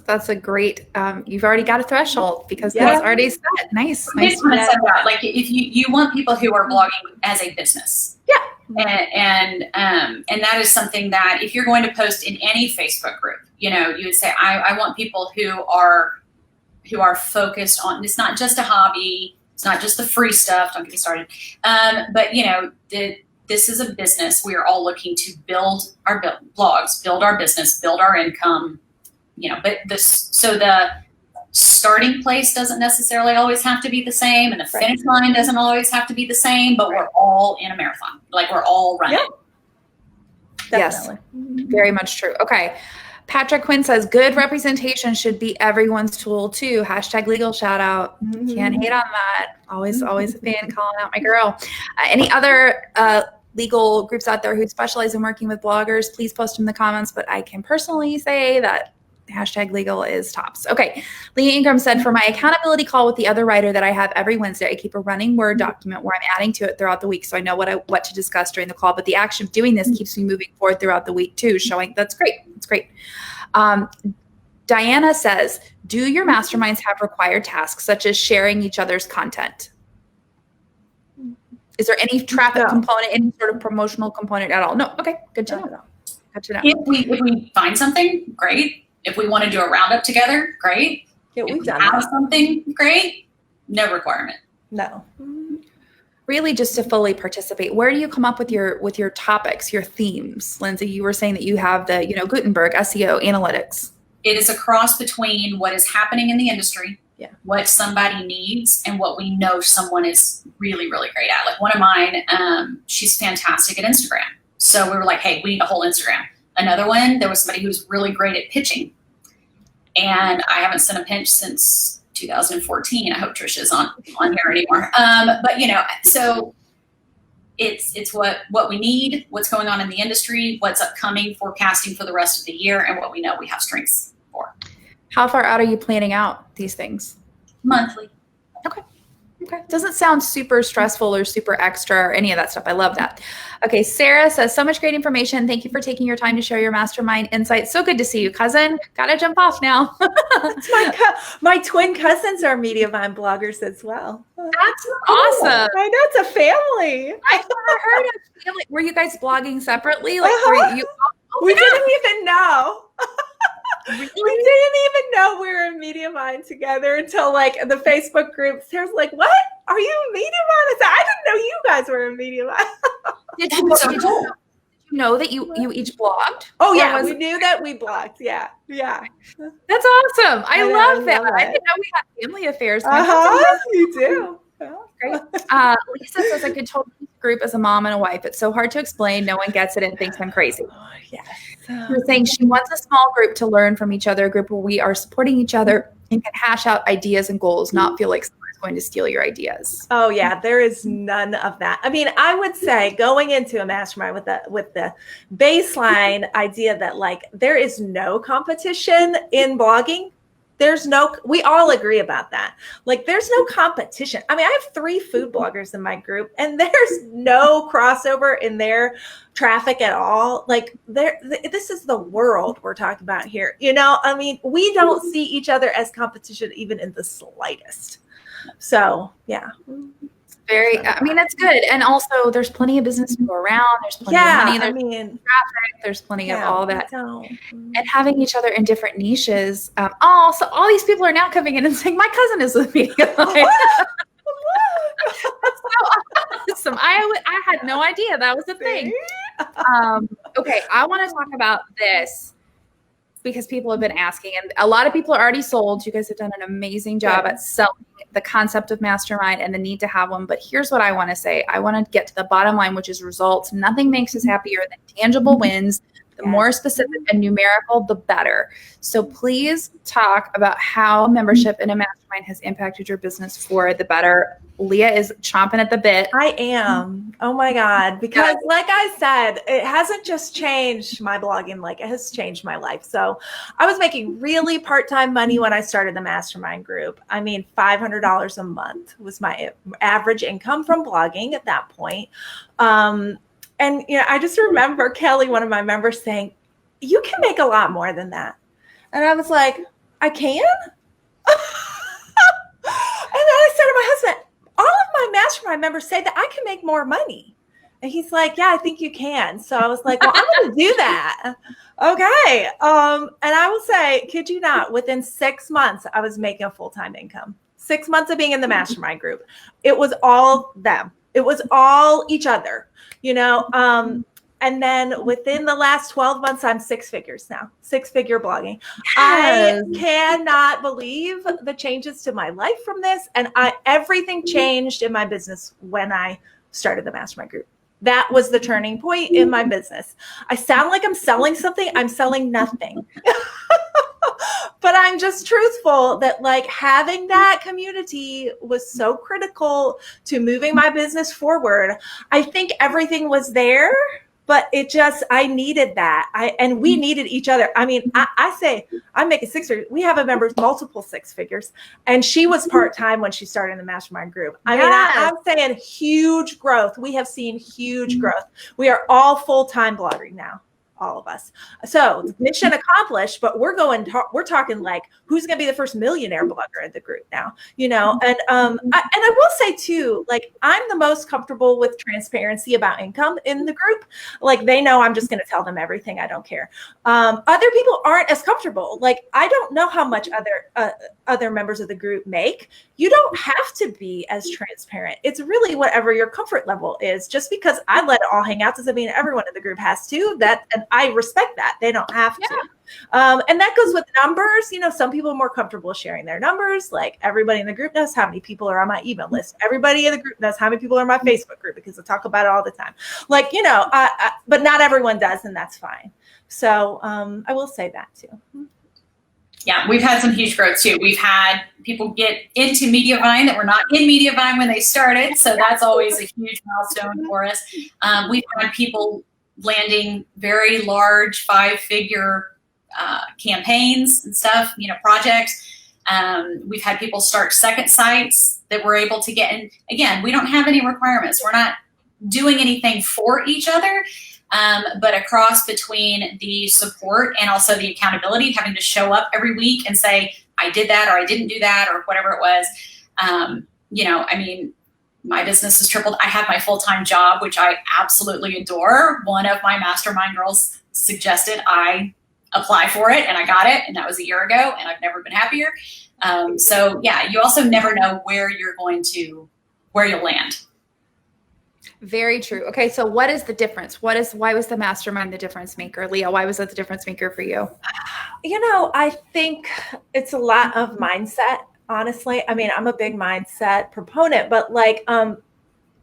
That's a great, you've already got a threshold because that's already set. Nice. Like if you want people who are blogging as a business. Yeah. And that is something that if you're going to post in any Facebook group, you would say, I want people who are focused on, it's not just a hobby. It's not just the free stuff. Don't get me started. But this is a business. We are all looking to build our blogs, build our business, build our income, but the starting place doesn't necessarily always have to be the same. And the finish line doesn't always have to be the same, but we're all in a marathon. Like we're all running. Yeah. Yes, very much true. Okay. Patrick Quinn says, good representation should be everyone's tool too. # legal shout out. Can't hate on that. Always a fan calling out my girl. Any other legal groups out there who specialize in working with bloggers, please post them in the comments. But I can personally say that # legal is tops. Okay. Leah Ingram said, for my accountability call with the other writer that I have every Wednesday, I keep a running Word document where I'm adding to it throughout the week. So I know what to discuss during the call, but the action of doing this keeps me moving forward throughout the week too, showing that's great. It's great. Diana says, do your masterminds have required tasks such as sharing each other's content? Is there any traffic component, any sort of promotional component at all? No. Okay. Good to know. Good to know. If we find something, great. If we want to do a roundup together, great. Yeah, if we have something, great. No requirement. No. Really, just to fully participate. Where do you come up with your topics, your themes? Lynsey, you were saying that you have the Gutenberg, SEO, analytics. It is a cross between what is happening in the industry, what somebody needs, and what we know someone is really, really great at. Like one of mine, she's fantastic at Instagram. So we were like, hey, we need a whole Instagram. Another one, there was somebody who was really great at pitching. And I haven't sent a pitch since 2014. I hope Trisha's on here anymore. But so it's what we need, what's going on in the industry, what's upcoming, forecasting for the rest of the year, and what we know we have strengths for. How far out are you planning out these things? Monthly. Okay. Doesn't sound super stressful or super extra or any of that stuff. I love that. Okay. Sarah says, so much great information. Thank you for taking your time to share your mastermind insights. So good to see you, cousin. Gotta jump off now. my twin cousins are Mediavine bloggers as well. That's awesome. I know, it's a family. I've never heard of family. Were you guys blogging separately? Like, we didn't even know. Really? We didn't even know we were in Mediavine together until like the Facebook group. Sarah's like, "What? Are you in Mediavine?" I said, "I didn't know you guys were in Mediavine." Did you know that you each blogged? Oh yeah, we knew that we blogged. Yeah. That's awesome. I love that. I didn't know we had family affairs. You do. Great. Lisa says, I could totally group as a mom and a wife. It's so hard to explain. No one gets it and thinks I'm crazy. Yes. You're saying she wants a small group to learn from each other, a group where we are supporting each other and can hash out ideas and goals, not feel like someone's going to steal your ideas. Oh yeah, there is none of that. I mean, I would say going into a mastermind with the baseline idea that like there is no competition in blogging. We all agree about that. Like there's no competition. I mean, I have 3 food bloggers in my group and there's no crossover in their traffic at all. Like this is the world we're talking about here. I mean, we don't see each other as competition even in the slightest. So yeah. That's good. And also there's plenty of business to go around. There's plenty of money. There's traffic. There's plenty of all that. And having each other in different niches. So all these people are now coming in and saying, my cousin is with me. That's so awesome. I had no idea that was a thing. Okay. I want to talk about this because people have been asking, and a lot of people are already sold. You guys have done an amazing job at selling the concept of mastermind and the need to have one. But here's what I want to say. I want to get to the bottom line, which is results. Nothing makes us happier than tangible wins. The more specific and numerical, the better. So please talk about how membership in a mastermind has impacted your business for the better. Leah is chomping at the bit. I am. Oh my God. Because like I said, it hasn't just changed my blogging, like it has changed my life. So I was making really part-time money when I started the mastermind group. I mean, $500 a month was my average income from blogging at that point. And I just remember Kelly, one of my members, saying, you can make a lot more than that. And I was like, I can? And then I said to my husband, all of my mastermind members say that I can make more money. And he's like, yeah, I think you can. So I was like, well, I'm going to do that. Okay. And I will say, kid you not, within 6 months, I was making a full-time income. 6 months of being in the mastermind group. It was all them. It was all each other, and then within the last 12 months, I'm 6 figures now, 6-figure blogging. Yes. I cannot believe the changes to my life from this. And everything changed in my business when I started the mastermind group. That was the turning point in my business. I sound like I'm selling something. I'm selling nothing. But I'm just truthful that like having that community was so critical to moving my business forward. I think everything was there, but I needed that. And we needed each other. I mean, I say I'm making six figures. We have a member multiple six figures, and she was part-time when she started in the mastermind group. I mean, I'm saying huge growth. We have seen huge growth. We are all full-time blogging now. All of us. So mission accomplished, but we're talking like, who's going to be the first millionaire blogger in the group now, you know? And I will say too, like I'm the most comfortable with transparency about income in the group. Like they know I'm just going to tell them everything. I don't care. Other people aren't as comfortable. Like I don't know how much other members of the group make. You don't have to be as transparent. It's really whatever your comfort level is. Just because I let it all hang out doesn't mean everyone in the group has to. And I respect that. They don't have to. And that goes with numbers. You know, some people are more comfortable sharing their numbers. Like everybody in the group knows how many people are on my email list. Everybody in the group knows how many people are on my Facebook group because I talk about it all the time. Like, you know, but not everyone does, and that's fine. So I will say that too. Yeah, we've had some huge growth too. We've had people get into Mediavine that were not in Mediavine when they started. So that's always a huge milestone for us. We've had people landing very large 5-figure campaigns and stuff, you know, projects. We've had people start second sites that we're able to get in. Again, we don't have any requirements. We're not doing anything for each other. But a cross between the support and also the accountability, having to show up every week and say, I did that, or I didn't do that, or whatever it was. You know, I mean, my business has tripled. I have my full-time job, which I absolutely adore. One of my mastermind girls suggested I apply for it, and I got it. And that was a year ago, and I've never been happier. So yeah, you also never know where you'll land. Very true. Okay. So what is the difference? Why was the mastermind the difference maker? Leah, why was that the difference maker for you? You know, I think it's a lot of mindset, honestly. I mean, I'm a big mindset proponent, but like,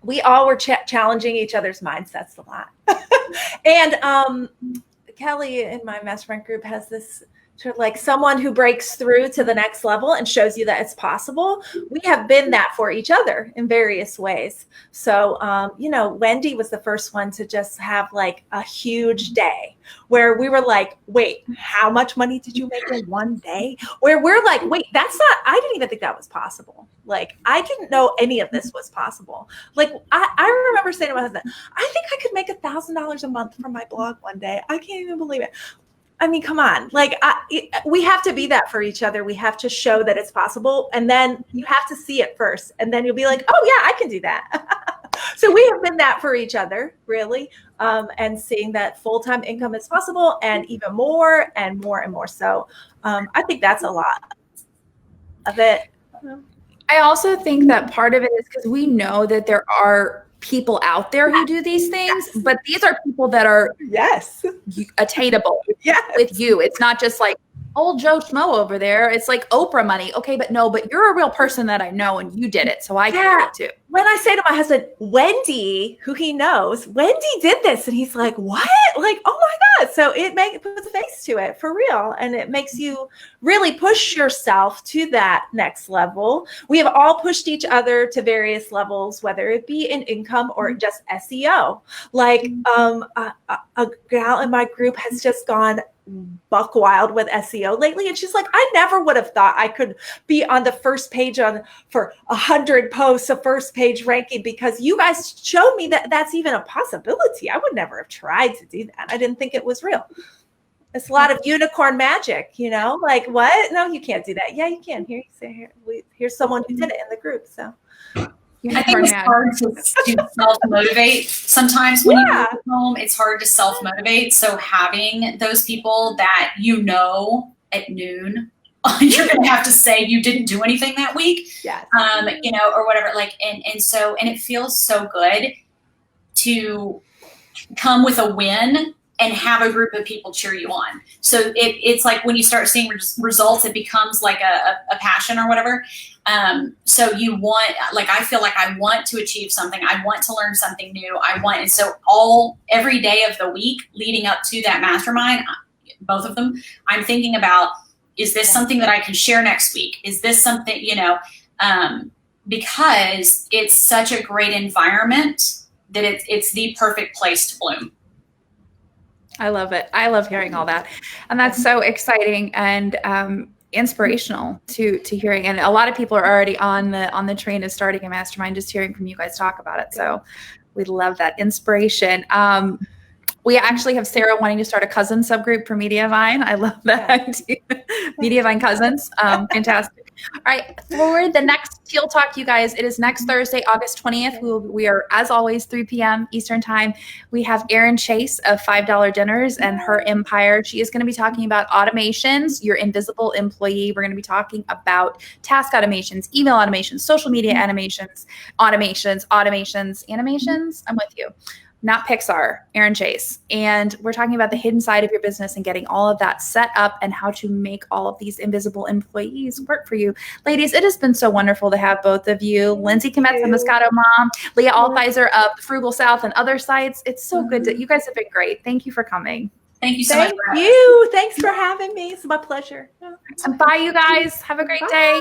we all were challenging each other's mindsets a lot. And Kelly in my mastermind group has this sort of like someone who breaks through to the next level and shows you that it's possible. We have been that for each other in various ways. So, you know, Wendy was the first one to just have like a huge day where we were like, wait, how much money did you make in one day? Where we're like, wait, I didn't even think that was possible. Like, I didn't know any of this was possible. Like, I remember saying to my husband, I think I could make $1,000 a month from my blog one day. I can't even believe it. I mean, come on, like we have to be that for each other. We have to show that it's possible. And then you have to see it first. And then you'll be like, oh yeah, I can do that. So we have been that for each other, really. And seeing that full-time income is possible and even more and more and more. So I think that's a lot of it. I also think that part of it is because we know that there are people out there who do these things, but these are people that are attainable with you. It's not just like old Joe Schmo over there. It's like Oprah money. Okay, but you're a real person that I know and you did it. So I can do it too. When I say to my husband, Wendy, who he knows, Wendy did this. And he's like, what? Like, oh my God. So it puts a face to it for real. And it makes you really push yourself to that next level. We have all pushed each other to various levels, whether it be in income or just SEO. Like a gal in my group has just gone buck wild with SEO lately. And she's like, I never would have thought I could be on the first page for 100 posts, a first page ranking, because you guys showed me that that's even a possibility. I would never have tried to do that. I didn't think it was real. It's a lot of unicorn magic, you know, like what? No, you can't do that. Yeah, you can. Here's someone who did it in the group. So I think it's hard to self-motivate. Sometimes when you work at home, it's hard to self-motivate. So having those people that you know at noon, you're going to have to say you didn't do anything that week, you know, or whatever. Like, and it feels so good to come with a win and have a group of people cheer you on. So it's like when you start seeing results, it becomes like a passion or whatever. So you want, like, I feel like I want to achieve something. I want to learn something new. And so every day of the week leading up to that mastermind, both of them, I'm thinking about, is this something that I can share next week? Is this something, because it's such a great environment that it's the perfect place to bloom. I love it. I love hearing all that. And that's so exciting and inspirational to hearing. And a lot of people are already on the train of starting a mastermind, just hearing from you guys talk about it. So we love that inspiration. We actually have Sarah wanting to start a cousin subgroup for Mediavine. I love that idea. Mediavine cousins. Fantastic. All right. For the next Teal Talk, you guys, it is next Thursday, August 20th. We are, as always, 3 p.m. Eastern time. We have Erin Chase of $5 Dinners and her empire. She is going to be talking about automations, your invisible employee. We're going to be talking about task automations, email automations, social media automations. I'm with you. Not Pixar, Erin Chase. And we're talking about the hidden side of your business and getting all of that set up and how to make all of these invisible employees work for you. Ladies, it has been so wonderful to have both of you. Lynsey Kmetz of Moscato Mom, Leah Althiser of the Frugal South and other sites. It's so good you guys have been great. Thank you for coming. Thank you so much. Thank you. Thanks for having me. It's my pleasure. And bye, you guys. Have a great day.